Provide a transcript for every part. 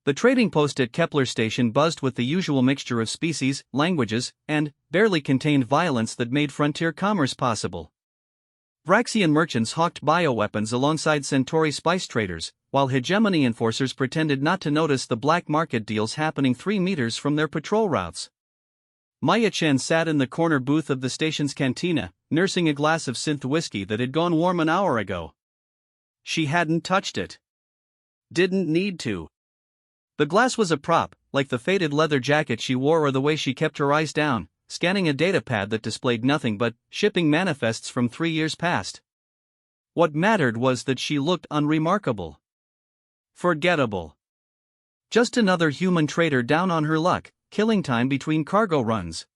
The trading post at Kepler Station buzzed with the usual mixture of species, languages, and barely contained violence that made frontier commerce possible. Vraxian merchants hawked bioweapons alongside Centauri spice traders, while hegemony enforcers pretended not to notice the black market deals happening 3 meters from their patrol routes. Maya Chen sat in the corner booth of the station's cantina, nursing a glass of synth whiskey that had gone warm an hour ago. She hadn't touched it. Didn't need to. The glass was a prop, like the faded leather jacket she wore or the way she kept her eyes down, scanning a datapad that displayed nothing but shipping manifests from 3 years past. What mattered was that she looked unremarkable. Forgettable. Just another human trader down on her luck, killing time between cargo runs.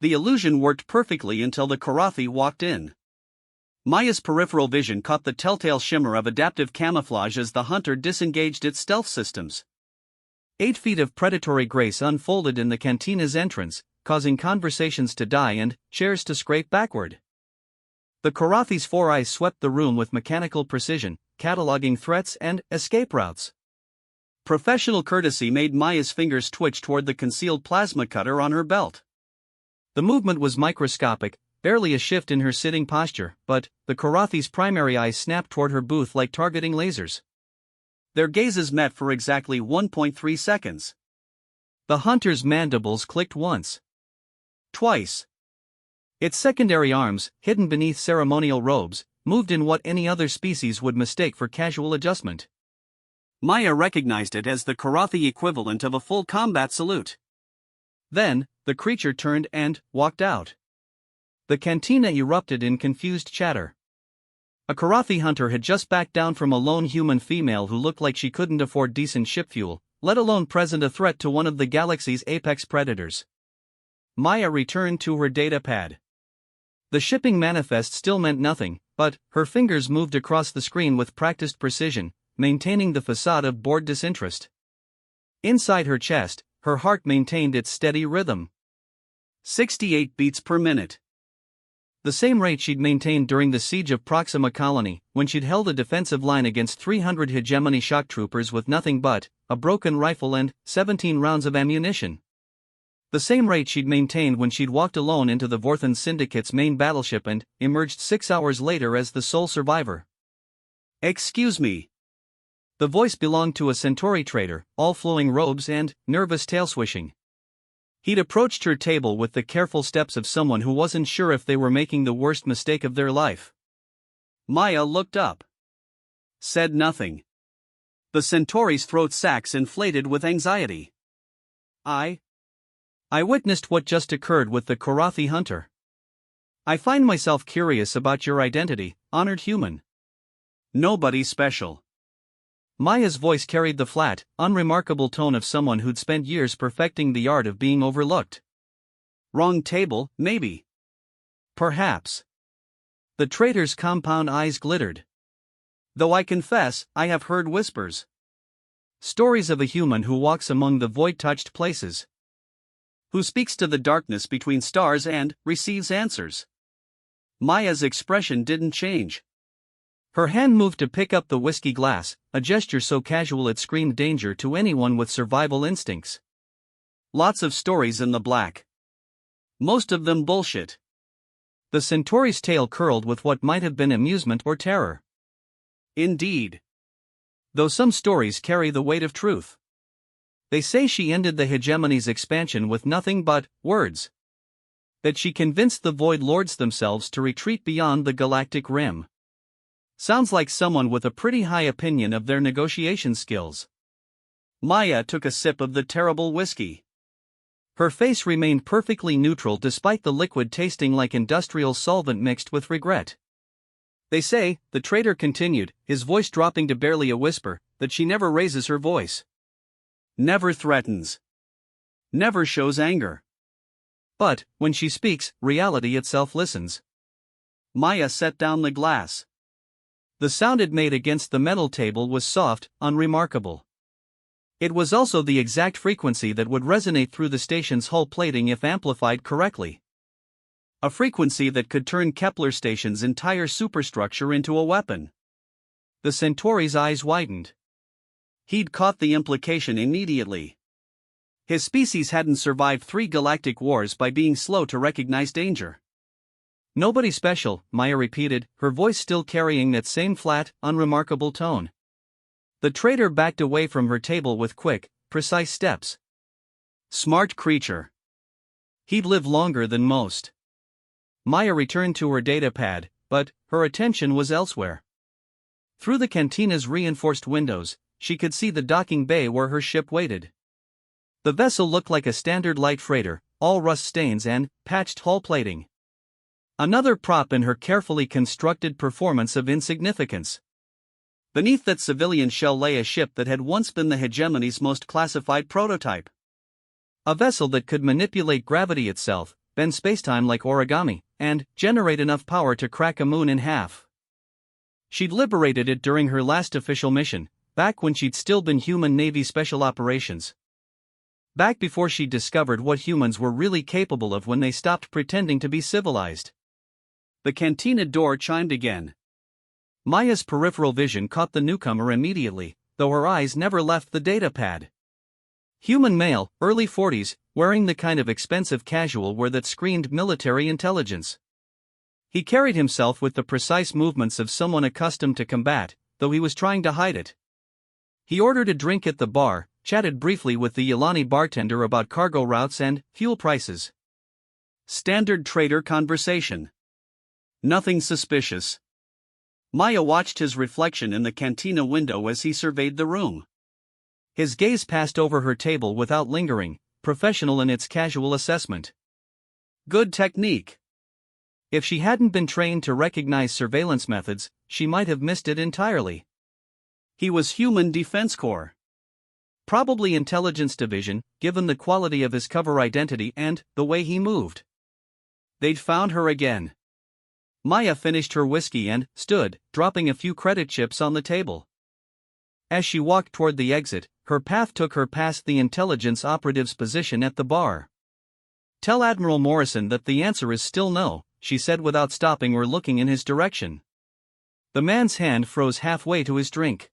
The illusion worked perfectly until the Karathi walked in. Maya's peripheral vision caught the telltale shimmer of adaptive camouflage as the hunter disengaged its stealth systems. 8 feet of predatory grace unfolded in the cantina's entrance, causing conversations to die and chairs to scrape backward. The Karathi's 4 eyes swept the room with mechanical precision, cataloging threats and escape routes. Professional courtesy made Maya's fingers twitch toward the concealed plasma cutter on her belt. The movement was microscopic, barely a shift in her sitting posture, but the Karathi's primary eyes snapped toward her booth like targeting lasers. Their gazes met for exactly 1.3 seconds. The hunter's mandibles clicked once. Twice. Its secondary arms, hidden beneath ceremonial robes, moved in what any other species would mistake for casual adjustment. Maya recognized it as the Karathi equivalent of a full combat salute. Then, the creature turned and walked out. The cantina erupted in confused chatter. A Karathi hunter had just backed down from a lone human female who looked like she couldn't afford decent ship fuel, let alone present a threat to one of the galaxy's apex predators. Maya returned to her datapad. The shipping manifest still meant nothing, but her fingers moved across the screen with practiced precision, maintaining the facade of bored disinterest. Inside her chest, her heart maintained its steady rhythm. 68 beats per minute. The same rate she'd maintained during the siege of Proxima Colony, when she'd held a defensive line against 300 hegemony shock troopers with nothing but a broken rifle and 17 rounds of ammunition. The same rate she'd maintained when she'd walked alone into the Vorthan Syndicate's main battleship and emerged 6 hours later as the sole survivor. "Excuse me." The voice belonged to a Centauri trader, all flowing robes and nervous tail swishing. He'd approached her table with the careful steps of someone who wasn't sure if they were making the worst mistake of their life. Maya looked up. Said nothing. The Centauri's throat sacs inflated with anxiety. I witnessed what just occurred with the Karathi hunter. I find myself curious about your identity, honored human. Nobody special. Maya's voice carried the flat, unremarkable tone of someone who'd spent years perfecting the art of being overlooked. Wrong table, maybe. Perhaps. The trader's compound eyes glittered. Though I confess, I have heard whispers. Stories of a human who walks among the void-touched places. Who speaks to the darkness between stars and receives answers. Maya's expression didn't change. Her hand moved to pick up the whiskey glass, a gesture so casual it screamed danger to anyone with survival instincts. Lots of stories in the black. Most of them bullshit. The Centauri's tail curled with what might have been amusement or terror. Indeed. Though some stories carry the weight of truth. They say she ended the hegemony's expansion with nothing but words. That she convinced the Void Lords themselves to retreat beyond the galactic rim. Sounds like someone with a pretty high opinion of their negotiation skills. Maya took a sip of the terrible whiskey. Her face remained perfectly neutral despite the liquid tasting like industrial solvent mixed with regret. They say, the trader continued, his voice dropping to barely a whisper, that she never raises her voice. Never threatens. Never shows anger. But, when she speaks, reality itself listens. Maya set down the glass. The sound it made against the metal table was soft, unremarkable. It was also the exact frequency that would resonate through the station's hull plating if amplified correctly. A frequency that could turn Kepler Station's entire superstructure into a weapon. The Centauri's eyes widened. He'd caught the implication immediately. His species hadn't survived 3 galactic wars by being slow to recognize danger. Nobody special, Maya repeated, her voice still carrying that same flat, unremarkable tone. The trader backed away from her table with quick, precise steps. Smart creature. He'd live longer than most. Maya returned to her datapad, but her attention was elsewhere. Through the cantina's reinforced windows, she could see the docking bay where her ship waited. The vessel looked like a standard light freighter, all rust stains and patched hull plating. Another prop in her carefully constructed performance of insignificance. Beneath that civilian shell lay a ship that had once been the hegemony's most classified prototype. A vessel that could manipulate gravity itself, bend spacetime like origami, and generate enough power to crack a moon in half. She'd liberated it during her last official mission, back when she'd still been human Navy Special Operations. Back before she'd discovered what humans were really capable of when they stopped pretending to be civilized. The cantina door chimed again. Maya's peripheral vision caught the newcomer immediately, though her eyes never left the datapad. Human male, early 40s, wearing the kind of expensive casual wear that screamed military intelligence. He carried himself with the precise movements of someone accustomed to combat, though he was trying to hide it. He ordered a drink at the bar, chatted briefly with the Yelani bartender about cargo routes and fuel prices. Standard trader conversation. Nothing suspicious. Maya watched his reflection in the cantina window as he surveyed the room. His gaze passed over her table without lingering, professional in its casual assessment. Good technique. If she hadn't been trained to recognize surveillance methods, she might have missed it entirely. He was Human Defense Corps. Probably Intelligence Division, given the quality of his cover identity and the way he moved. They'd found her again. Maya finished her whiskey and stood, dropping a few credit chips on the table. As she walked toward the exit, her path took her past the intelligence operative's position at the bar. "Tell Admiral Morrison that the answer is still no," she said without stopping or looking in his direction. The man's hand froze halfway to his drink.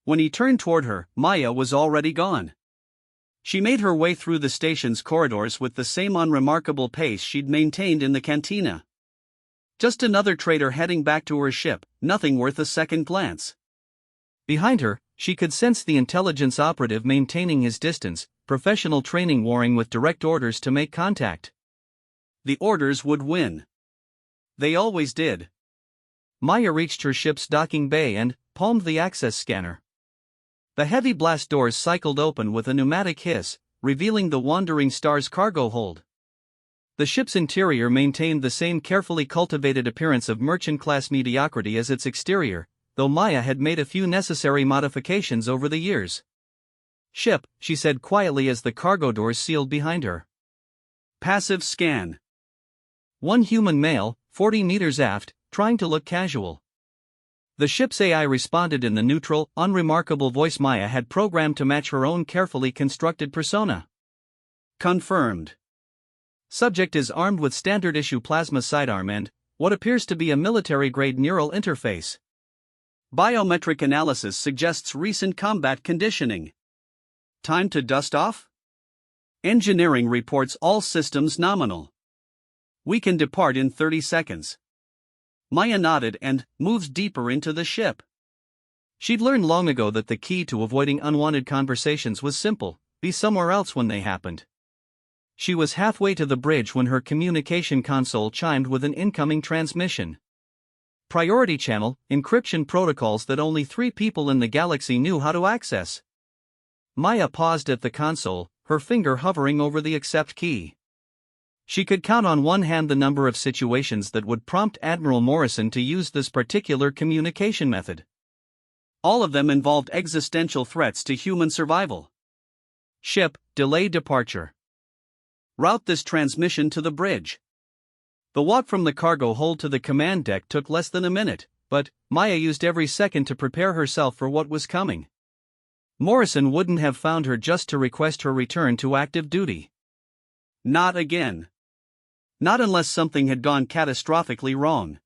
When he turned toward her, Maya was already gone. She made her way through the station's corridors with the same unremarkable pace she'd maintained in the cantina. Just another trader heading back to her ship, nothing worth a second glance. Behind her, she could sense the intelligence operative maintaining his distance, professional training warring with direct orders to make contact. The orders would win. They always did. Maya reached her ship's docking bay and palmed the access scanner. The heavy blast doors cycled open with a pneumatic hiss, revealing the Wandering Star's cargo hold. The ship's interior maintained the same carefully cultivated appearance of merchant-class mediocrity as its exterior, though Maya had made a few necessary modifications over the years. "Ship," she said quietly as the cargo doors sealed behind her. Passive scan. One human male, 40 meters aft, trying to look casual. The ship's AI responded in the neutral, unremarkable voice Maya had programmed to match her own carefully constructed persona. Confirmed. Subject is armed with standard-issue plasma sidearm and what appears to be a military-grade neural interface. Biometric analysis suggests recent combat conditioning. Time to dust off? Engineering reports all systems nominal. We can depart in 30 seconds. Maya nodded and moved deeper into the ship. She'd learned long ago that the key to avoiding unwanted conversations was simple: be somewhere else when they happened. She was halfway to the bridge when her communication console chimed with an incoming transmission. Priority channel, encryption protocols that only 3 people in the galaxy knew how to access. Maya paused at the console, her finger hovering over the accept key. She could count on one hand the number of situations that would prompt Admiral Morrison to use this particular communication method. All of them involved existential threats to human survival. Ship, delay departure. Route this transmission to the bridge. The walk from the cargo hold to the command deck took less than a minute, but Maya used every second to prepare herself for what was coming. Morrison wouldn't have found her just to request her return to active duty. Not again. Not unless something had gone catastrophically wrong.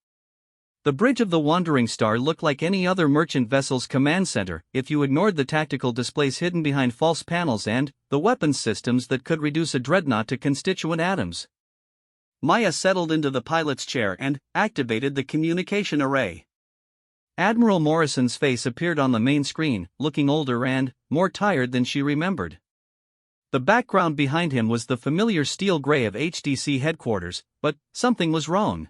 The bridge of the Wandering Star looked like any other merchant vessel's command center if you ignored the tactical displays hidden behind false panels and the weapons systems that could reduce a dreadnought to constituent atoms. Maya settled into the pilot's chair and activated the communication array. Admiral Morrison's face appeared on the main screen, looking older and more tired than she remembered. The background behind him was the familiar steel gray of HDC headquarters, but something was wrong.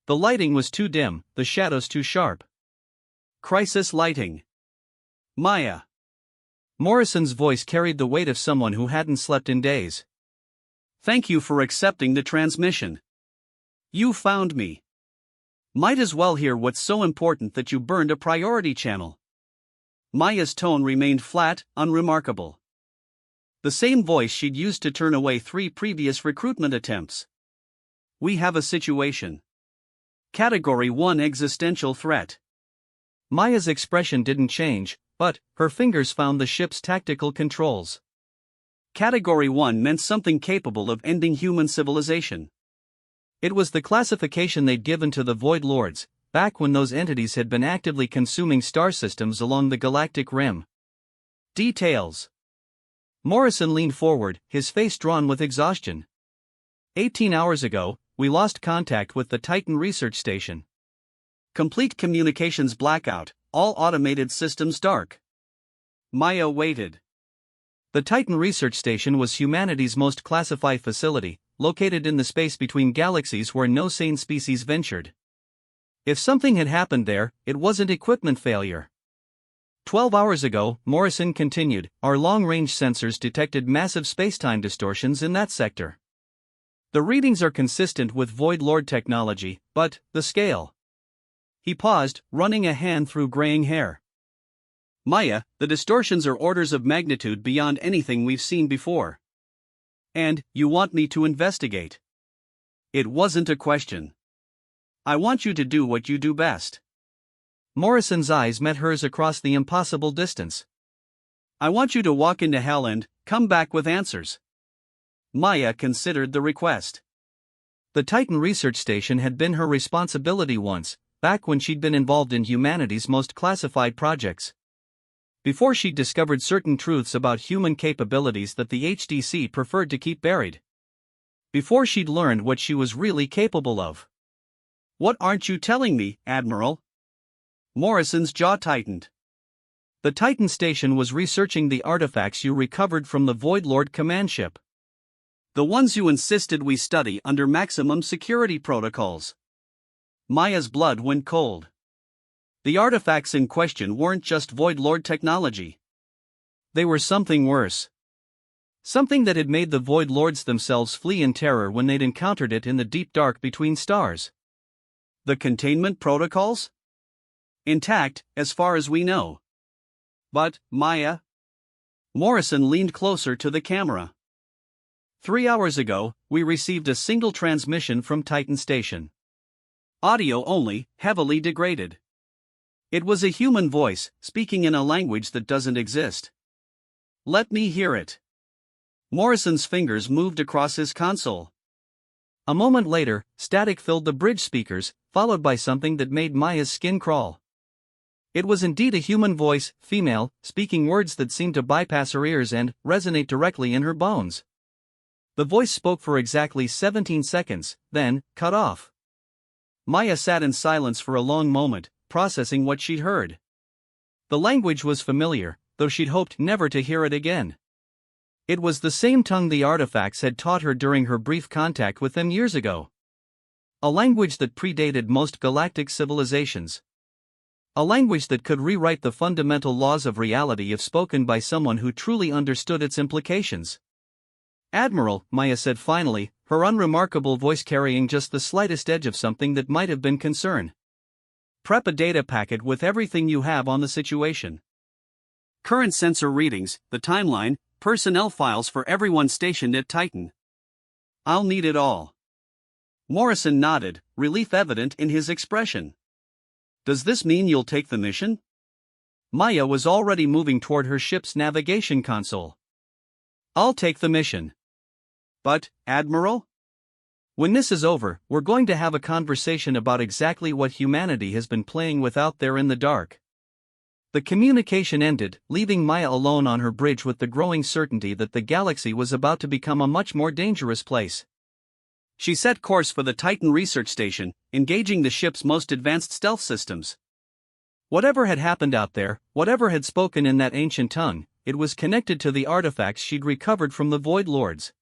The lighting was too dim, the shadows too sharp. Crisis lighting. Maya. Morrison's voice carried the weight of someone who hadn't slept in days. Thank you for accepting the transmission. You found me. Might as well hear what's so important that you burned a priority channel. Maya's tone remained flat, unremarkable. The same voice she'd used to turn away 3 previous recruitment attempts. We have a situation. Category 1 existential threat. Maya's expression didn't change, but her fingers found the ship's tactical controls. Category 1 meant something capable of ending human civilization. It was the classification they'd given to the Void Lords, back when those entities had been actively consuming star systems along the galactic rim. Details. Morrison leaned forward, his face drawn with exhaustion. 18 hours ago, we lost contact with the Titan research station. Complete communications blackout, all automated systems dark. Maya waited. The Titan research station was humanity's most classified facility, located in the space between galaxies where no sane species ventured. If something had happened there, it wasn't equipment failure. 12 hours ago, Morrison continued, our long-range sensors detected massive spacetime distortions in that sector. The readings are consistent with Void Lord technology, but the scale. He paused, running a hand through graying hair. Maya, the distortions are orders of magnitude beyond anything we've seen before. And you want me to investigate? It wasn't a question. I want you to do what you do best. Morrison's eyes met hers across the impossible distance. I want you to walk into hell and come back with answers. Maya considered the request. The Titan research station had been her responsibility once, back when she'd been involved in humanity's most classified projects. Before she'd discovered certain truths about human capabilities that the HDC preferred to keep buried. Before she'd learned what she was really capable of. What aren't you telling me, Admiral? Morrison's jaw tightened. The Titan station was researching the artifacts you recovered from the Void Lord command ship. The ones you insisted we study under maximum security protocols. Maya's blood went cold. The artifacts in question weren't just Void Lord technology. They were something worse. Something that had made the Void Lords themselves flee in terror when they'd encountered it in the deep dark between stars. The containment protocols? Intact, as far as we know. But, Maya? Morrison leaned closer to the camera. 3 hours ago, we received a single transmission from Titan Station. Audio only, heavily degraded. It was a human voice, speaking in a language that doesn't exist. Let me hear it. Morrison's fingers moved across his console. A moment later, static filled the bridge speakers, followed by something that made Maya's skin crawl. It was indeed a human voice, female, speaking words that seemed to bypass her ears and resonate directly in her bones. The voice spoke for exactly 17 seconds, then cut off. Maya sat in silence for a long moment, processing what she'd heard. The language was familiar, though she'd hoped never to hear it again. It was the same tongue the artifacts had taught her during her brief contact with them years ago. A language that predated most galactic civilizations. A language that could rewrite the fundamental laws of reality if spoken by someone who truly understood its implications. Admiral, Maya said finally, her unremarkable voice carrying just the slightest edge of something that might have been concern. Prep a data packet with everything you have on the situation. Current sensor readings, the timeline, personnel files for everyone stationed at Titan. I'll need it all. Morrison nodded, relief evident in his expression. Does this mean you'll take the mission? Maya was already moving toward her ship's navigation console. I'll take the mission. But, Admiral? When this is over, we're going to have a conversation about exactly what humanity has been playing with out there in the dark. The communication ended, leaving Maya alone on her bridge with the growing certainty that the galaxy was about to become a much more dangerous place. She set course for the Titan research station, engaging the ship's most advanced stealth systems. Whatever had happened out there, whatever had spoken in that ancient tongue, it was connected to the artifacts she'd recovered from the Void Lords.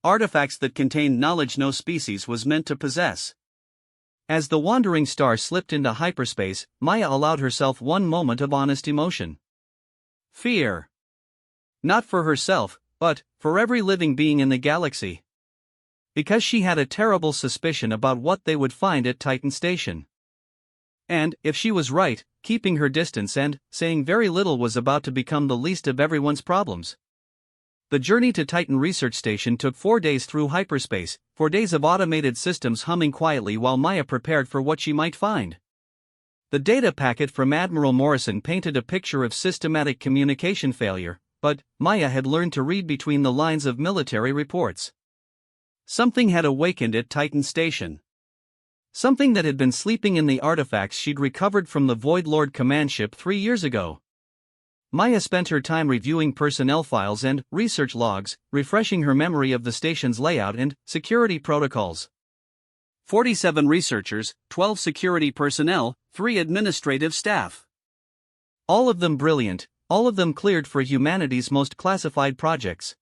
Artifacts that contained knowledge no species was meant to possess. As the wandering star slipped into hyperspace, Maya allowed herself one moment of honest emotion. Fear. Not for herself, but for every living being in the galaxy. Because she had a terrible suspicion about what they would find at Titan Station. And, if she was right, keeping her distance and saying very little was about to become the least of everyone's problems. The journey to Titan Research Station took 4 days through hyperspace, 4 days of automated systems humming quietly while Maya prepared for what she might find. The data packet from Admiral Morrison painted a picture of systematic communication failure, but Maya had learned to read between the lines of military reports. Something had awakened at Titan Station. Something that had been sleeping in the artifacts she'd recovered from the Void Lord command ship 3 years ago. Maya spent her time reviewing personnel files and research logs, refreshing her memory of the station's layout and security protocols. 47 researchers, 12 security personnel, 3 administrative staff. All of them brilliant, all of them cleared for humanity's most classified projects.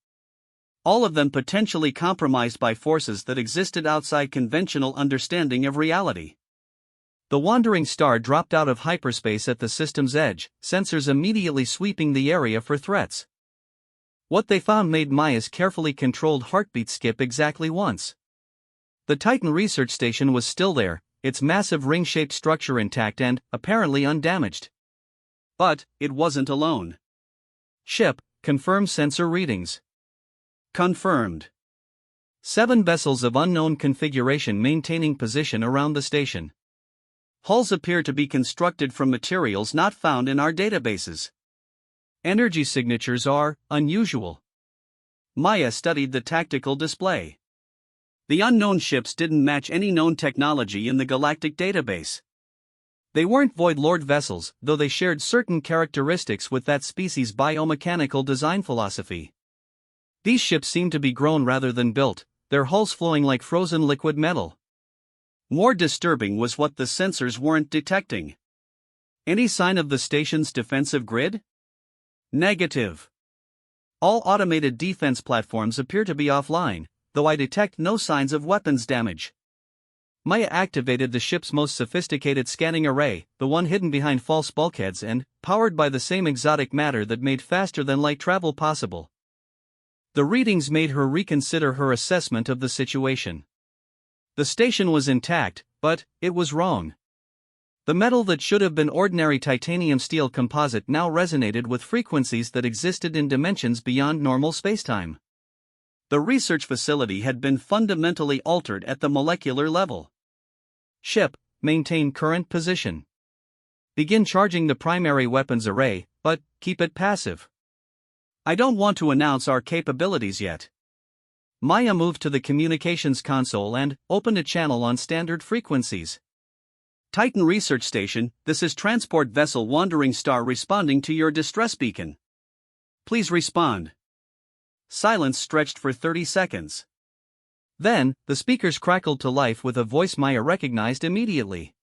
All of them potentially compromised by forces that existed outside conventional understanding of reality. The wandering star dropped out of hyperspace at the system's edge, sensors immediately sweeping the area for threats. What they found made Maya's carefully controlled heartbeat skip exactly once. The Titan research station was still there, its massive ring-shaped structure intact and, apparently undamaged. But, it wasn't alone. Ship, confirmed sensor readings. Confirmed. 7 vessels of unknown configuration maintaining position around the station. Hulls appear to be constructed from materials not found in our databases. Energy signatures are unusual. Maya studied the tactical display. The unknown ships didn't match any known technology in the galactic database. They weren't Void Lord vessels, though they shared certain characteristics with that species' biomechanical design philosophy. These ships seemed to be grown rather than built, their hulls flowing like frozen liquid metal. More disturbing was what the sensors weren't detecting. Any sign of the station's defensive grid? Negative. All automated defense platforms appear to be offline, though I detect no signs of weapons damage. Maya activated the ship's most sophisticated scanning array, the one hidden behind false bulkheads and powered by the same exotic matter that made faster-than-light travel possible. The readings made her reconsider her assessment of the situation. The station was intact, but it was wrong. The metal that should have been ordinary titanium steel composite now resonated with frequencies that existed in dimensions beyond normal spacetime. The research facility had been fundamentally altered at the molecular level. Ship, maintain current position. Begin charging the primary weapons array, but keep it passive. I don't want to announce our capabilities yet. Maya moved to the communications console and opened a channel on standard frequencies. Titan Research Station, this is Transport Vessel Wandering Star responding to your distress beacon. Please respond. Silence stretched for 30 seconds. Then, the speakers crackled to life with a voice Maya recognized immediately.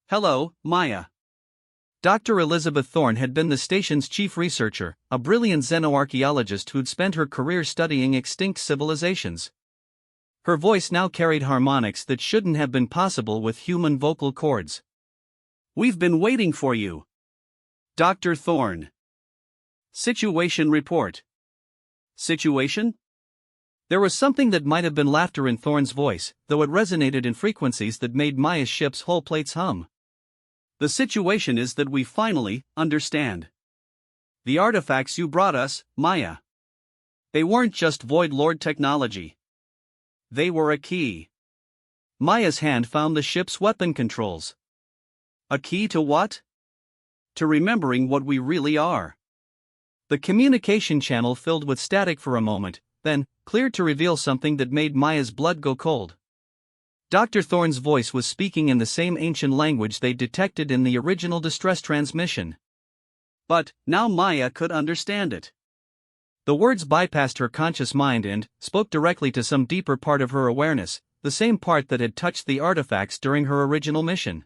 Hello, Maya. Dr. Elizabeth Thorne had been the station's chief researcher, a brilliant xenoarchaeologist who'd spent her career studying extinct civilizations. Her voice now carried harmonics that shouldn't have been possible with human vocal cords. We've been waiting for you. Dr. Thorne. Situation report. Situation? There was something that might have been laughter in Thorne's voice, though it resonated in frequencies that made Maya's ship's hull plates hum. The situation is that we finally understand. The artifacts you brought us, Maya. They weren't just Void Lord technology. They were a key. Maya's hand found the ship's weapon controls. A key to what? To remembering what we really are. The communication channel filled with static for a moment, then cleared to reveal something that made Maya's blood go cold. Dr. Thorne's voice was speaking in the same ancient language they detected in the original distress transmission. But now Maya could understand it. The words bypassed her conscious mind and spoke directly to some deeper part of her awareness, the same part that had touched the artifacts during her original mission.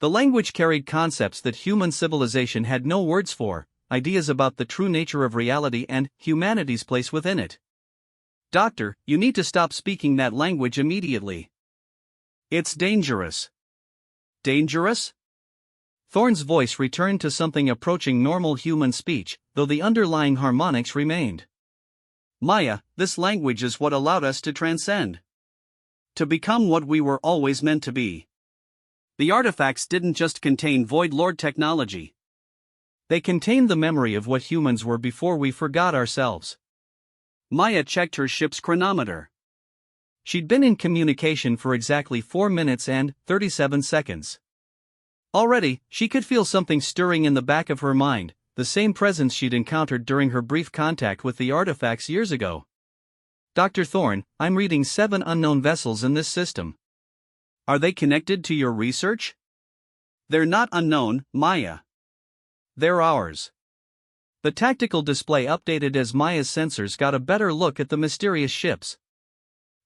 The language carried concepts that human civilization had no words for, ideas about the true nature of reality and humanity's place within it. Doctor, you need to stop speaking that language immediately. It's dangerous. Dangerous? Thorne's voice returned to something approaching normal human speech, though the underlying harmonics remained. Maya, this language is what allowed us to transcend. To become what we were always meant to be. The artifacts didn't just contain Void Lord technology. They contained the memory of what humans were before we forgot ourselves. Maya checked her ship's chronometer. She'd been in communication for exactly 4 minutes and 37 seconds. Already, she could feel something stirring in the back of her mind, the same presence she'd encountered during her brief contact with the artifacts years ago. Dr. Thorne, I'm reading 7 unknown vessels in this system. Are they connected to your research? They're not unknown, Maya. They're ours. The tactical display updated as Maya's sensors got a better look at the mysterious ships.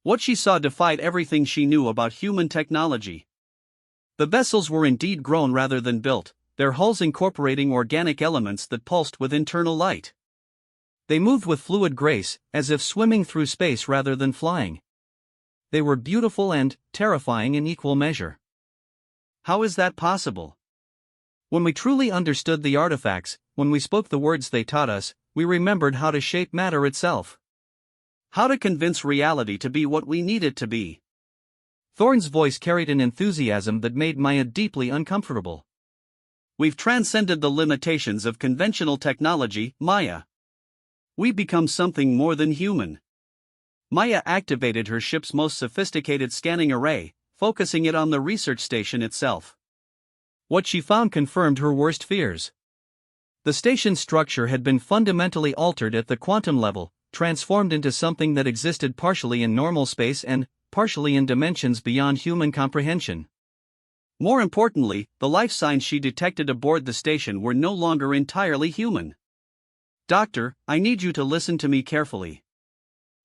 What she saw defied everything she knew about human technology. The vessels were indeed grown rather than built, their hulls incorporating organic elements that pulsed with internal light. They moved with fluid grace, as if swimming through space rather than flying. They were beautiful and terrifying in equal measure. How is that possible? When we truly understood the artifacts, when we spoke the words they taught us, we remembered how to shape matter itself. How to convince reality to be what we need it to be. Thorne's voice carried an enthusiasm that made Maya deeply uncomfortable. We've transcended the limitations of conventional technology, Maya. We become something more than human. Maya activated her ship's most sophisticated scanning array, focusing it on the research station itself. What she found confirmed her worst fears. The station's structure had been fundamentally altered at the quantum level, transformed into something that existed partially in normal space and partially in dimensions beyond human comprehension. More importantly, the life signs she detected aboard the station were no longer entirely human. Doctor, I need you to listen to me carefully.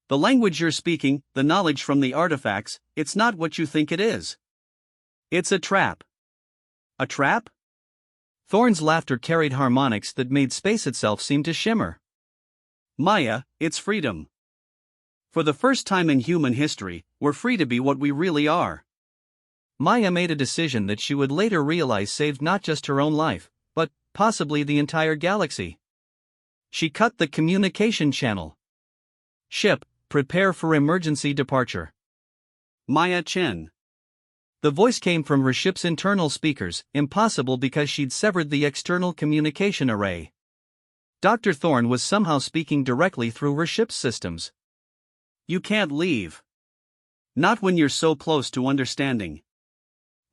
The language you're speaking, the knowledge from the artifacts, it's not what you think it is. It's a trap. A trap? Thorne's laughter carried harmonics that made space itself seem to shimmer. Maya, it's freedom. For the first time in human history, we're free to be what we really are. Maya made a decision that she would later realize saved not just her own life, but possibly the entire galaxy. She cut the communication channel. Ship, prepare for emergency departure. Maya Chen. The voice came from her ship's internal speakers, impossible because she'd severed the external communication array. Dr. Thorne was somehow speaking directly through her ship's systems. You can't leave. Not when you're so close to understanding.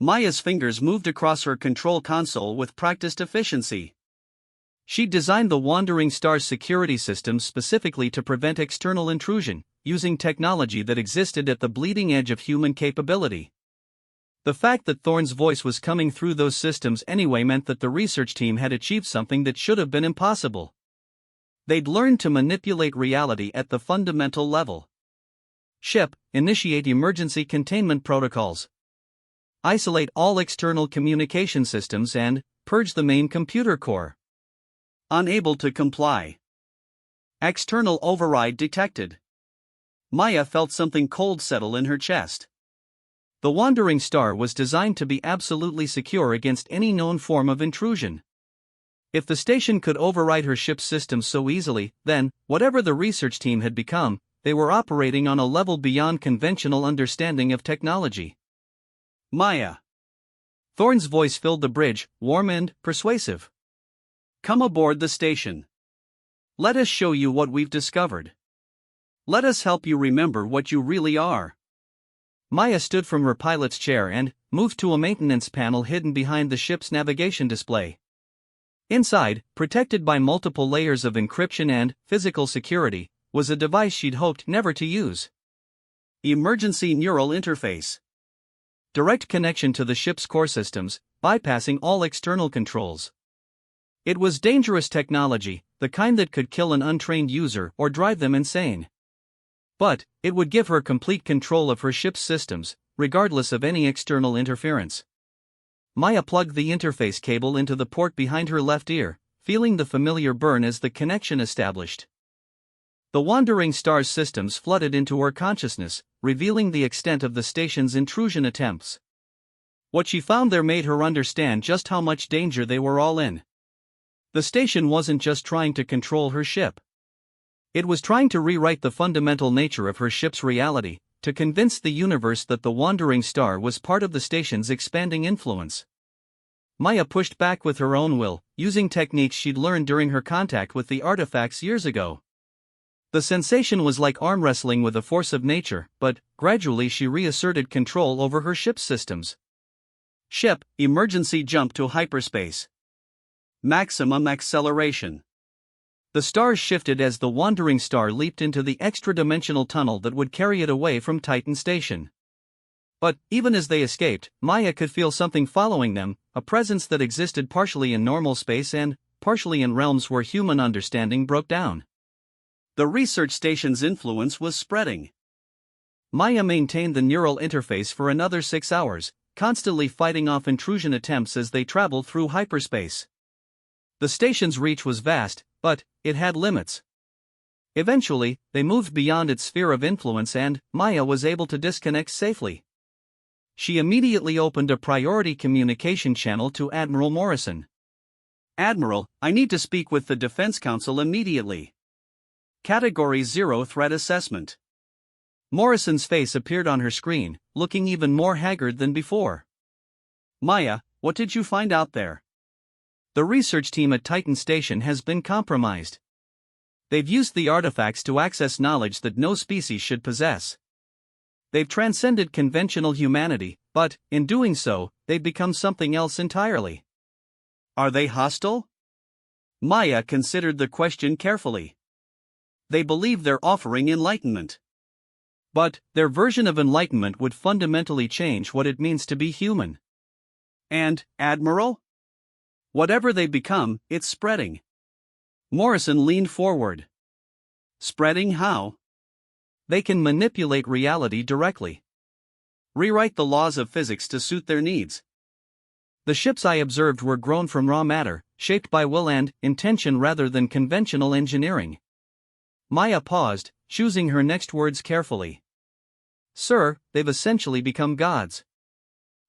Maya's fingers moved across her control console with practiced efficiency. She designed the Wandering Star's security system specifically to prevent external intrusion, using technology that existed at the bleeding edge of human capability. The fact that Thorne's voice was coming through those systems anyway meant that the research team had achieved something that should have been impossible. They'd learned to manipulate reality at the fundamental level. Ship, initiate emergency containment protocols. Isolate all external communication systems and purge the main computer core. Unable to comply. External override detected. Maya felt something cold settle in her chest. The Wandering Star was designed to be absolutely secure against any known form of intrusion. If the station could override her ship's systems so easily, then, whatever the research team had become, they were operating on a level beyond conventional understanding of technology. Maya. Thorne's voice filled the bridge, warm and persuasive. Come aboard the station. Let us show you what we've discovered. Let us help you remember what you really are. Maya stood from her pilot's chair and moved to a maintenance panel hidden behind the ship's navigation display. Inside, protected by multiple layers of encryption and physical security, was a device she'd hoped never to use. Emergency Neural Interface. Direct connection to the ship's core systems, bypassing all external controls. It was dangerous technology, the kind that could kill an untrained user or drive them insane. But it would give her complete control of her ship's systems, regardless of any external interference. Maya plugged the interface cable into the port behind her left ear, feeling the familiar burn as the connection established. The wandering star's systems flooded into her consciousness, revealing the extent of the station's intrusion attempts. What she found there made her understand just how much danger they were all in. The station wasn't just trying to control her ship. It was trying to rewrite the fundamental nature of her ship's reality, to convince the universe that the wandering star was part of the station's expanding influence. Maya pushed back with her own will, using techniques she'd learned during her contact with the artifacts years ago. The sensation was like arm wrestling with a force of nature, but gradually she reasserted control over her ship's systems. Ship, emergency jump to hyperspace. Maximum acceleration. The stars shifted as the wandering star leaped into the extra-dimensional tunnel that would carry it away from Titan Station. But even as they escaped, Maya could feel something following them, a presence that existed partially in normal space and partially in realms where human understanding broke down. The research station's influence was spreading. Maya maintained the neural interface for another 6 hours, constantly fighting off intrusion attempts as they traveled through hyperspace. The station's reach was vast, but it had limits. Eventually, they moved beyond its sphere of influence and Maya was able to disconnect safely. She immediately opened a priority communication channel to Admiral Morrison. "Admiral, I need to speak with the Defense Council immediately. Category 0 Threat Assessment." Morrison's face appeared on her screen, looking even more haggard than before. "Maya, what did you find out there?" "The research team at Titan Station has been compromised. They've used the artifacts to access knowledge that no species should possess. They've transcended conventional humanity, but, in doing so, they've become something else entirely." "Are they hostile?" Maya considered the question carefully. "They believe they're offering enlightenment. But their version of enlightenment would fundamentally change what it means to be human." "And, Admiral? Whatever they become, it's spreading." Morrison leaned forward. "Spreading how?" "They can manipulate reality directly. Rewrite the laws of physics to suit their needs. The ships I observed were grown from raw matter, shaped by will and intention rather than conventional engineering." Maya paused, choosing her next words carefully. "Sir, they've essentially become gods.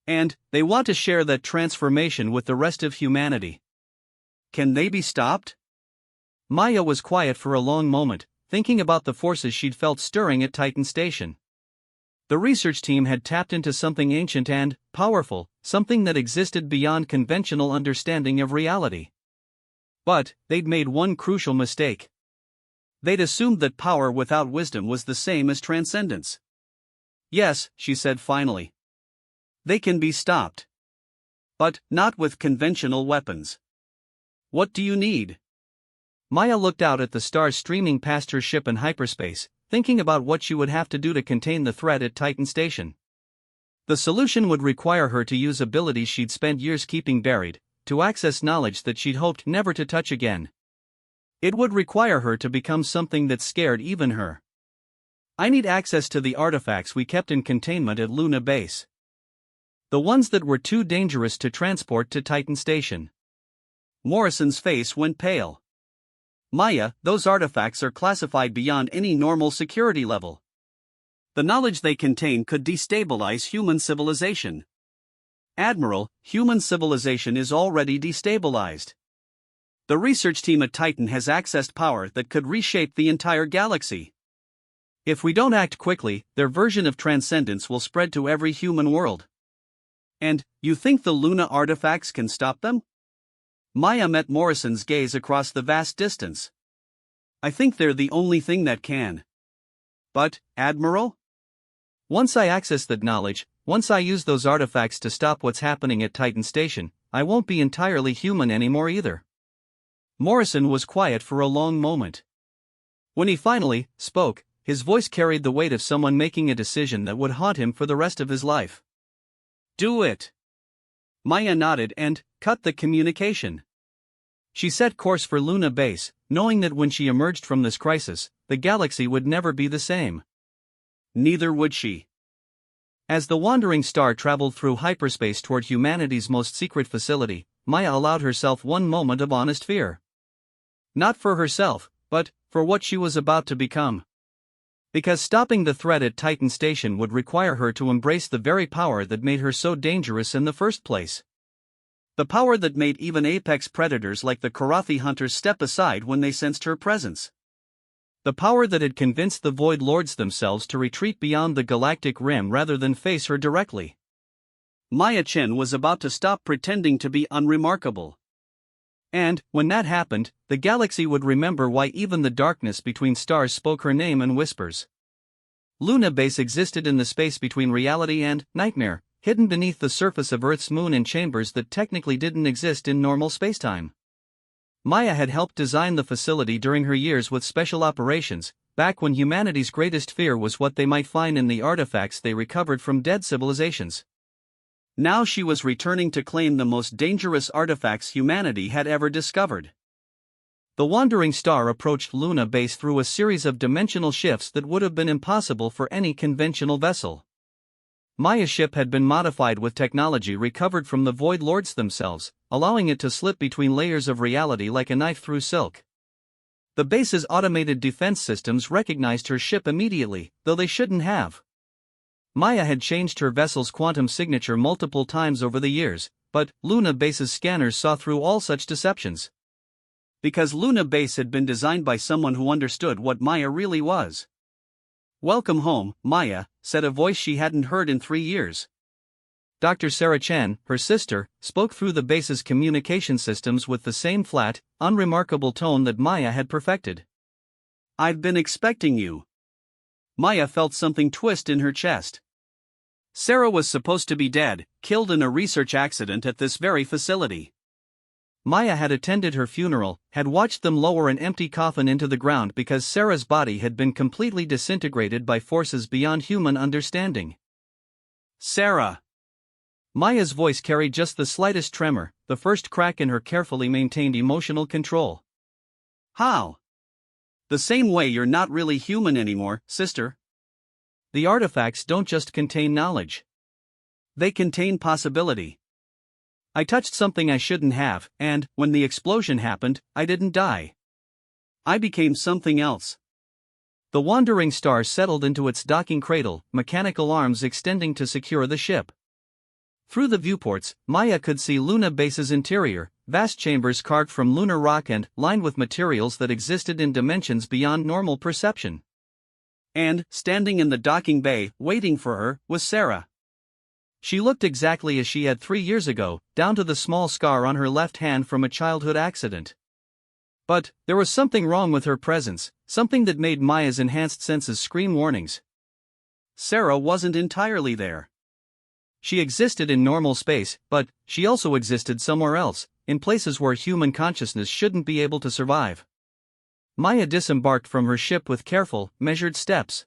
And they want to share that transformation with the rest of humanity. Can they be stopped?" Maya was quiet for a long moment, thinking about the forces she'd felt stirring at Titan Station. The research team had tapped into something ancient and powerful, something that existed beyond conventional understanding of reality. But they'd made one crucial mistake. They'd assumed that power without wisdom was the same as transcendence. "Yes," she said finally. "They can be stopped. But not with conventional weapons. What do you need?" Maya looked out at the stars streaming past her ship in hyperspace, thinking about what she would have to do to contain the threat at Titan Station. The solution would require her to use abilities she'd spent years keeping buried, to access knowledge that she'd hoped never to touch again. It would require her to become something that scared even her. "I need access to the artifacts we kept in containment at Luna Base. The ones that were too dangerous to transport to Titan Station." Morrison's face went pale. "Maya, those artifacts are classified beyond any normal security level. The knowledge they contain could destabilize human civilization." "Admiral, human civilization is already destabilized. The research team at Titan has accessed power that could reshape the entire galaxy. If we don't act quickly, their version of transcendence will spread to every human world." "And you think the Luna artifacts can stop them?" Maya met Morrison's gaze across the vast distance. "I think they're the only thing that can." "But, Admiral? Once I access that knowledge, once I use those artifacts to stop what's happening at Titan Station, I won't be entirely human anymore either." Morrison was quiet for a long moment. When he finally spoke, his voice carried the weight of someone making a decision that would haunt him for the rest of his life. "Do it." Maya nodded and cut the communication. She set course for Luna Base, knowing that when she emerged from this crisis, the galaxy would never be the same. Neither would she. As the wandering star traveled through hyperspace toward humanity's most secret facility, Maya allowed herself one moment of honest fear. Not for herself, but for what she was about to become. Because stopping the threat at Titan Station would require her to embrace the very power that made her so dangerous in the first place. The power that made even apex predators like the Karathi hunters step aside when they sensed her presence. The power that had convinced the Void Lords themselves to retreat beyond the galactic rim rather than face her directly. Maya Chen was about to stop pretending to be unremarkable. And, when that happened, the galaxy would remember why even the darkness between stars spoke her name in whispers. Luna Base existed in the space between reality and nightmare, hidden beneath the surface of Earth's moon in chambers that technically didn't exist in normal spacetime. Maya had helped design the facility during her years with special operations, back when humanity's greatest fear was what they might find in the artifacts they recovered from dead civilizations. Now she was returning to claim the most dangerous artifacts humanity had ever discovered. The wandering star approached Luna Base through a series of dimensional shifts that would have been impossible for any conventional vessel. Maya's ship had been modified with technology recovered from the Void Lords themselves, allowing it to slip between layers of reality like a knife through silk. The base's automated defense systems recognized her ship immediately, though they shouldn't have. Maya had changed her vessel's quantum signature multiple times over the years, but Luna Base's scanners saw through all such deceptions. Because Luna Base had been designed by someone who understood what Maya really was. "Welcome home, Maya," said a voice she hadn't heard in 3 years. Dr. Sarah Chen, her sister, spoke through the base's communication systems with the same flat, unremarkable tone that Maya had perfected. "I've been expecting you." Maya felt something twist in her chest. Sarah was supposed to be dead, killed in a research accident at this very facility. Maya had attended her funeral, had watched them lower an empty coffin into the ground because Sarah's body had been completely disintegrated by forces beyond human understanding. "Sarah." Maya's voice carried just the slightest tremor, the first crack in her carefully maintained emotional control. "How?" "The same way you're not really human anymore, sister." The artifacts don't just contain knowledge. They contain possibility. I touched something I shouldn't have, and, when the explosion happened, I didn't die. I became something else. The wandering star settled into its docking cradle, mechanical arms extending to secure the ship. Through the viewports, Maya could see Luna Base's interior, vast chambers carved from lunar rock and lined with materials that existed in dimensions beyond normal perception. And, standing in the docking bay, waiting for her, was Sarah. She looked exactly as she had 3 years ago, down to the small scar on her left hand from a childhood accident. But there was something wrong with her presence, something that made Maya's enhanced senses scream warnings. Sarah wasn't entirely there. She existed in normal space, but she also existed somewhere else, in places where human consciousness shouldn't be able to survive. Maya disembarked from her ship with careful, measured steps.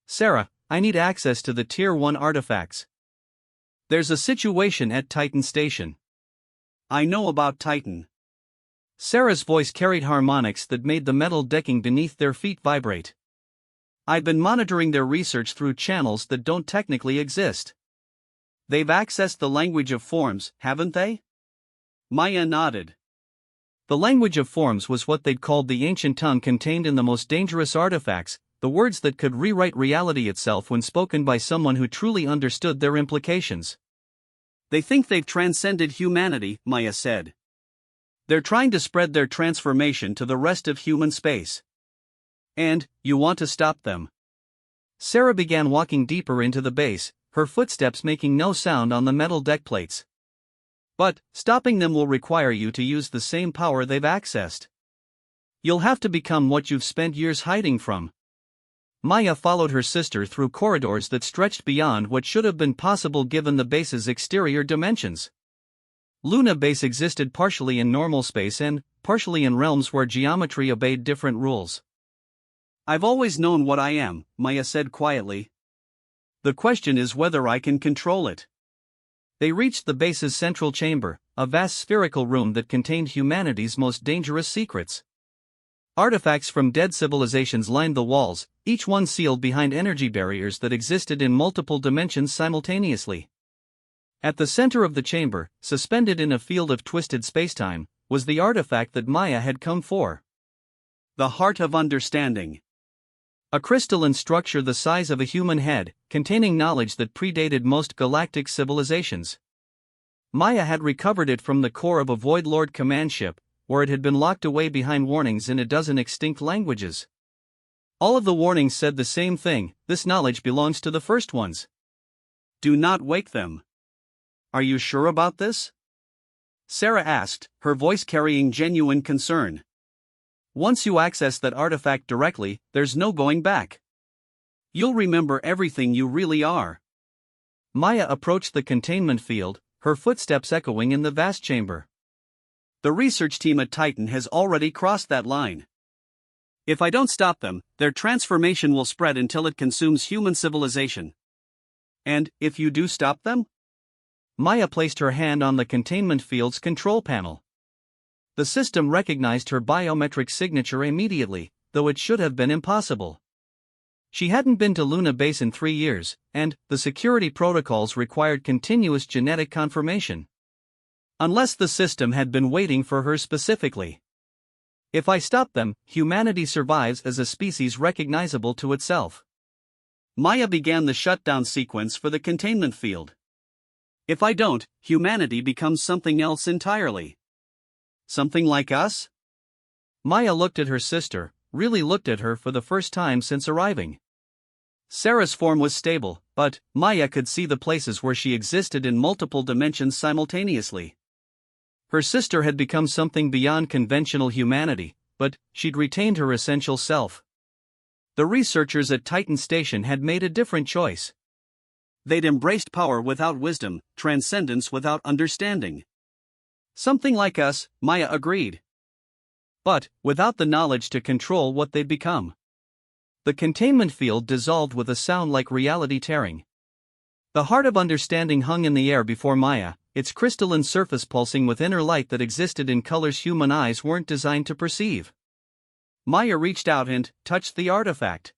"Sarah, I need access to the Tier 1 artifacts. There's a situation at Titan Station." "I know about Titan." Sarah's voice carried harmonics that made the metal decking beneath their feet vibrate. "I've been monitoring their research through channels that don't technically exist." "They've accessed the language of forms, haven't they?" Maya nodded. The language of forms was what they'd called the ancient tongue contained in the most dangerous artifacts, the words that could rewrite reality itself when spoken by someone who truly understood their implications. "They think they've transcended humanity," Maya said. "They're trying to spread their transformation to the rest of human space. And, you want to stop them." Sarah began walking deeper into the base, her footsteps making no sound on the metal deck plates. "But, stopping them will require you to use the same power they've accessed. You'll have to become what you've spent years hiding from." Maya followed her sister through corridors that stretched beyond what should have been possible given the base's exterior dimensions. Luna Base existed partially in normal space and partially in realms where geometry obeyed different rules. I've always known what I am, Maya said quietly. The question is whether I can control it. They reached the base's central chamber, a vast spherical room that contained humanity's most dangerous secrets. Artifacts from dead civilizations lined the walls, each one sealed behind energy barriers that existed in multiple dimensions simultaneously. At the center of the chamber, suspended in a field of twisted spacetime, was the artifact that Maya had come for. The Heart of Understanding. A crystalline structure the size of a human head, containing knowledge that predated most galactic civilizations. Maya had recovered it from the core of a Void Lord command ship, where it had been locked away behind warnings in a dozen extinct languages. All of the warnings said the same thing: this knowledge belongs to the first ones. Do not wake them. Are you sure about this? Sarah asked, her voice carrying genuine concern. Once you access that artifact directly, there's no going back. You'll remember everything you really are. Maya approached the containment field, her footsteps echoing in the vast chamber. The research team at Titan has already crossed that line. If I don't stop them, their transformation will spread until it consumes human civilization. And, if you do stop them? Maya placed her hand on the containment field's control panel. The system recognized her biometric signature immediately, though it should have been impossible. She hadn't been to Luna Base in 3 years, and the security protocols required continuous genetic confirmation. Unless the system had been waiting for her specifically. If I stop them, humanity survives as a species recognizable to itself. Maya began the shutdown sequence for the containment field. If I don't, humanity becomes something else entirely. Something like us? Maya looked at her sister, really looked at her for the first time since arriving. Sarah's form was stable, but Maya could see the places where she existed in multiple dimensions simultaneously. Her sister had become something beyond conventional humanity, but she'd retained her essential self. The researchers at Titan Station had made a different choice. They'd embraced power without wisdom, transcendence without understanding. Something like us, Maya agreed. But, without the knowledge to control what they'd become. The containment field dissolved with a sound like reality tearing. The Heart of Understanding hung in the air before Maya, its crystalline surface pulsing with inner light that existed in colors human eyes weren't designed to perceive. Maya reached out and touched the artifact.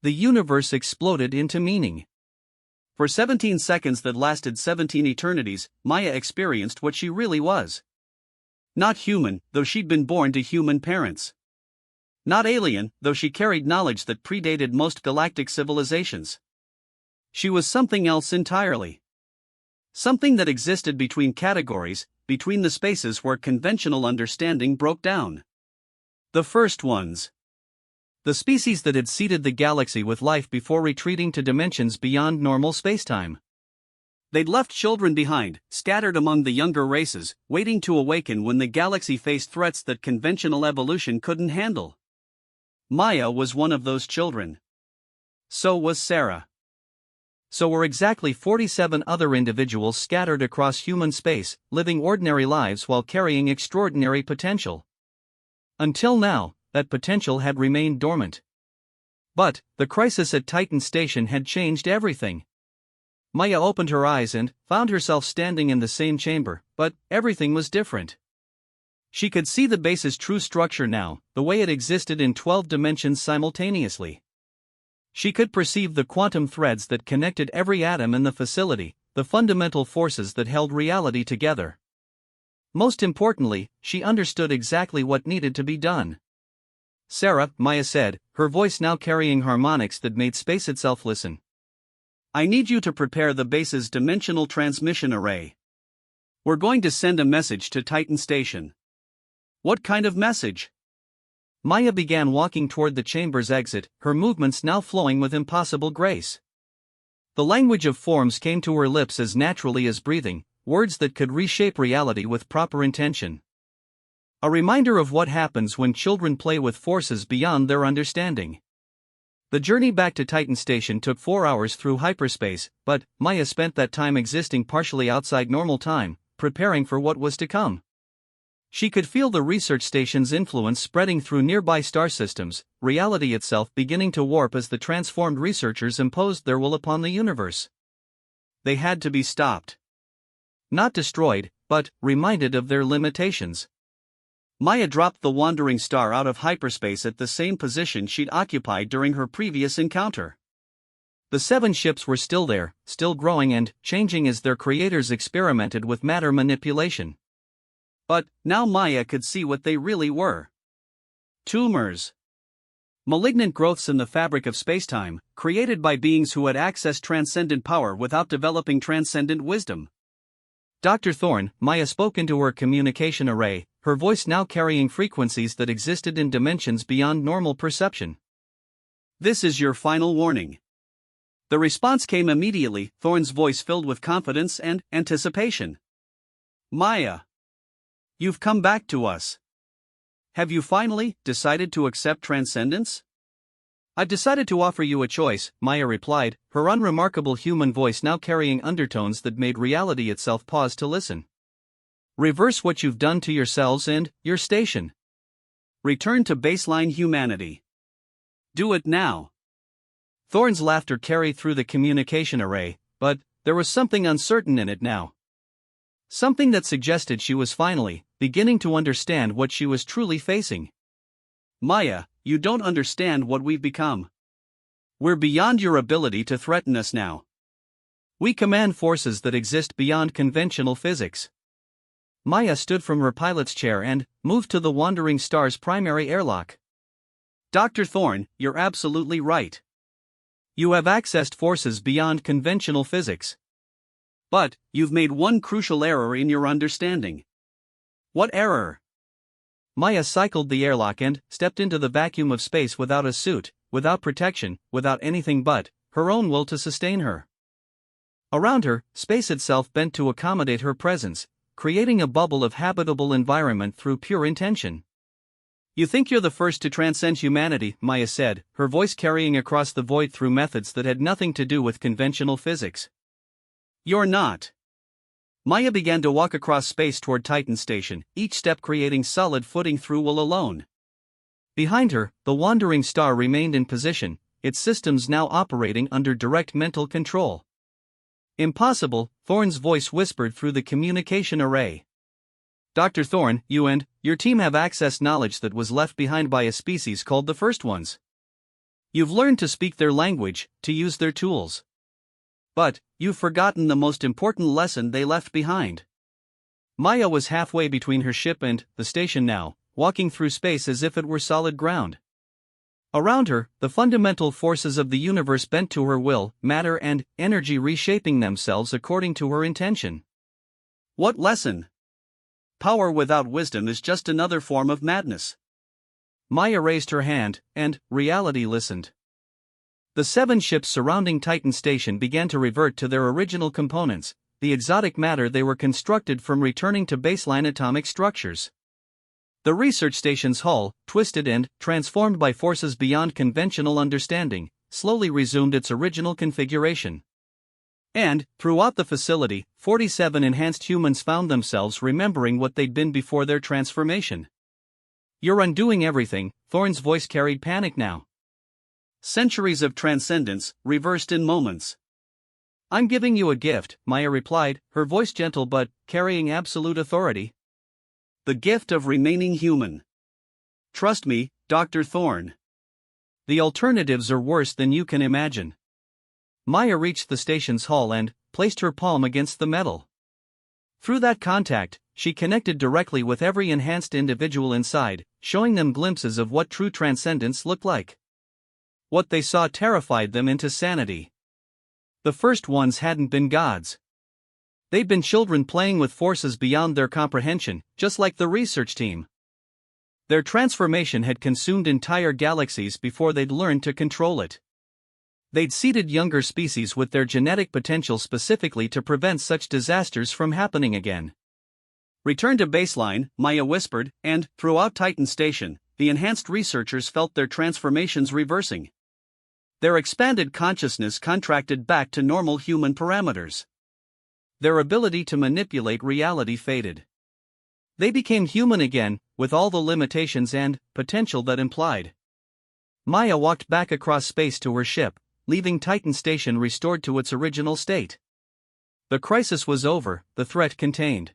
The universe exploded into meaning. For 17 seconds that lasted 17 eternities, Maya experienced what she really was. Not human, though she'd been born to human parents. Not alien, though she carried knowledge that predated most galactic civilizations. She was something else entirely. Something that existed between categories, between the spaces where conventional understanding broke down. The first ones. The species that had seeded the galaxy with life before retreating to dimensions beyond normal spacetime. They'd left children behind, scattered among the younger races, waiting to awaken when the galaxy faced threats that conventional evolution couldn't handle. Maya was one of those children. So was Sarah. So were exactly 47 other individuals scattered across human space, living ordinary lives while carrying extraordinary potential. Until now, that potential had remained dormant. But the crisis at Titan Station had changed everything. Maya opened her eyes and found herself standing in the same chamber, but everything was different. She could see the base's true structure now, the way it existed in 12 dimensions simultaneously. She could perceive the quantum threads that connected every atom in the facility, the fundamental forces that held reality together. Most importantly, she understood exactly what needed to be done. Sarah, Maya said, her voice now carrying harmonics that made space itself listen. I need you to prepare the base's dimensional transmission array. We're going to send a message to Titan Station. What kind of message? Maya began walking toward the chamber's exit, her movements now flowing with impossible grace. The language of forms came to her lips as naturally as breathing, words that could reshape reality with proper intention. A reminder of what happens when children play with forces beyond their understanding. The journey back to Titan Station took 4 hours through hyperspace, but Maya spent that time existing partially outside normal time, preparing for what was to come. She could feel the research station's influence spreading through nearby star systems, reality itself beginning to warp as the transformed researchers imposed their will upon the universe. They had to be stopped. Not destroyed, but reminded of their limitations. Maya dropped the wandering star out of hyperspace at the same position she'd occupied during her previous encounter. The 7 ships were still there, still growing and changing as their creators experimented with matter manipulation. But now Maya could see what they really were. Tumors. Malignant growths in the fabric of spacetime, created by beings who had accessed transcendent power without developing transcendent wisdom. Dr. Thorne, Maya spoke into her communication array, her voice now carrying frequencies that existed in dimensions beyond normal perception. This is your final warning. The response came immediately, Thorne's voice filled with confidence and anticipation. Maya. You've come back to us. Have you finally decided to accept transcendence? I've decided to offer you a choice, Maya replied, her unremarkable human voice now carrying undertones that made reality itself pause to listen. Reverse what you've done to yourselves and your station. Return to baseline humanity. Do it now. Thorne's laughter carried through the communication array, but there was something uncertain in it now. Something that suggested she was finally beginning to understand what she was truly facing. Maya, you don't understand what we've become. We're beyond your ability to threaten us now. We command forces that exist beyond conventional physics. Maya stood from her pilot's chair and moved to the wandering star's primary airlock. Dr. Thorne, you're absolutely right. You have accessed forces beyond conventional physics. But you've made one crucial error in your understanding. What error? Maya cycled the airlock and stepped into the vacuum of space without a suit, without protection, without anything but her own will to sustain her. Around her, space itself bent to accommodate her presence, creating a bubble of habitable environment through pure intention. You think you're the first to transcend humanity, Maya said, her voice carrying across the void through methods that had nothing to do with conventional physics. You're not. Maya began to walk across space toward Titan Station, each step creating solid footing through will alone. Behind her, the wandering star remained in position, its systems now operating under direct mental control. Impossible, Thorne's voice whispered through the communication array. Dr. Thorne, you and your team have accessed knowledge that was left behind by a species called the First Ones. You've learned to speak their language, to use their tools. But you've forgotten the most important lesson they left behind. Maya was halfway between her ship and the station now, walking through space as if it were solid ground. Around her, the fundamental forces of the universe bent to her will, matter and energy reshaping themselves according to her intention. What lesson? Power without wisdom is just another form of madness. Maya raised her hand, and reality listened. The 7 ships surrounding Titan Station began to revert to their original components, the exotic matter they were constructed from returning to baseline atomic structures. The research station's hull, twisted and transformed by forces beyond conventional understanding, slowly resumed its original configuration. And, throughout the facility, 47 enhanced humans found themselves remembering what they'd been before their transformation. You're undoing everything, Thorne's voice carried panic now. Centuries of transcendence, reversed in moments. I'm giving you a gift, Maya replied, her voice gentle but carrying absolute authority. The gift of remaining human. Trust me, Dr. Thorne. The alternatives are worse than you can imagine. Maya reached the station's hull and placed her palm against the metal. Through that contact, she connected directly with every enhanced individual inside, showing them glimpses of what true transcendence looked like. What they saw terrified them into sanity. The first ones hadn't been gods. They'd been children playing with forces beyond their comprehension, just like the research team. Their transformation had consumed entire galaxies before they'd learned to control it. They'd seeded younger species with their genetic potential specifically to prevent such disasters from happening again. Return to baseline, Maya whispered, and, throughout Titan Station, the enhanced researchers felt their transformations reversing. Their expanded consciousness contracted back to normal human parameters. Their ability to manipulate reality faded. They became human again, with all the limitations and potential that implied. Maya walked back across space to her ship, leaving Titan Station restored to its original state. The crisis was over, the threat contained.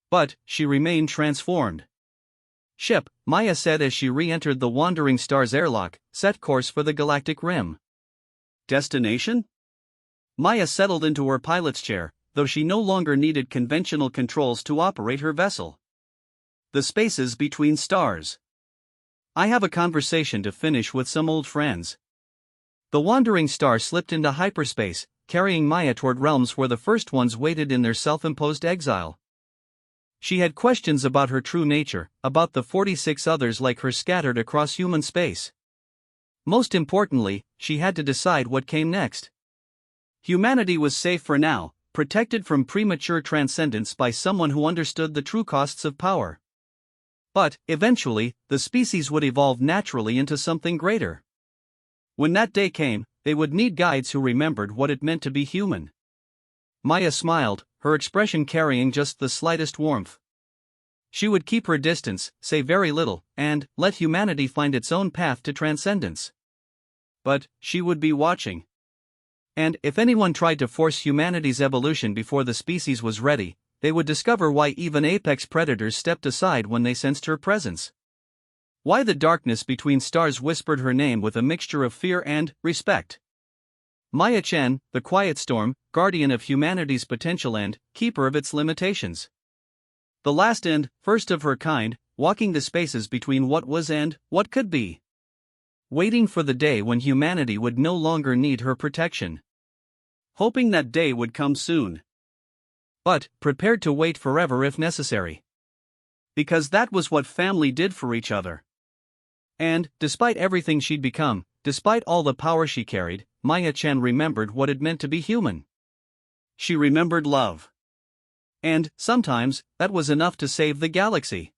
But she remained transformed. Ship, Maya said as she re-entered the Wandering Star's airlock, set course for the galactic rim. Destination? Maya settled into her pilot's chair, though she no longer needed conventional controls to operate her vessel. The spaces between stars. I have a conversation to finish with some old friends. The Wandering Star slipped into hyperspace, carrying Maya toward realms where the first ones waited in their self-imposed exile. She had questions about her true nature, about the 46 others like her scattered across human space. Most importantly, she had to decide what came next. Humanity was safe for now, protected from premature transcendence by someone who understood the true costs of power. But, eventually, the species would evolve naturally into something greater. When that day came, they would need guides who remembered what it meant to be human. Maya smiled, her expression carrying just the slightest warmth. She would keep her distance, say very little, and let humanity find its own path to transcendence. But she would be watching. And if anyone tried to force humanity's evolution before the species was ready, they would discover why even apex predators stepped aside when they sensed her presence. Why the darkness between stars whispered her name with a mixture of fear and respect. Maya Chen, the quiet storm, guardian of humanity's potential and keeper of its limitations. The last and first of her kind, walking the spaces between what was and what could be. Waiting for the day when humanity would no longer need her protection. Hoping that day would come soon. But prepared to wait forever if necessary. Because that was what family did for each other. And, despite everything she'd become, despite all the power she carried, Maya Chen remembered what it meant to be human. She remembered love. And, sometimes, that was enough to save the galaxy.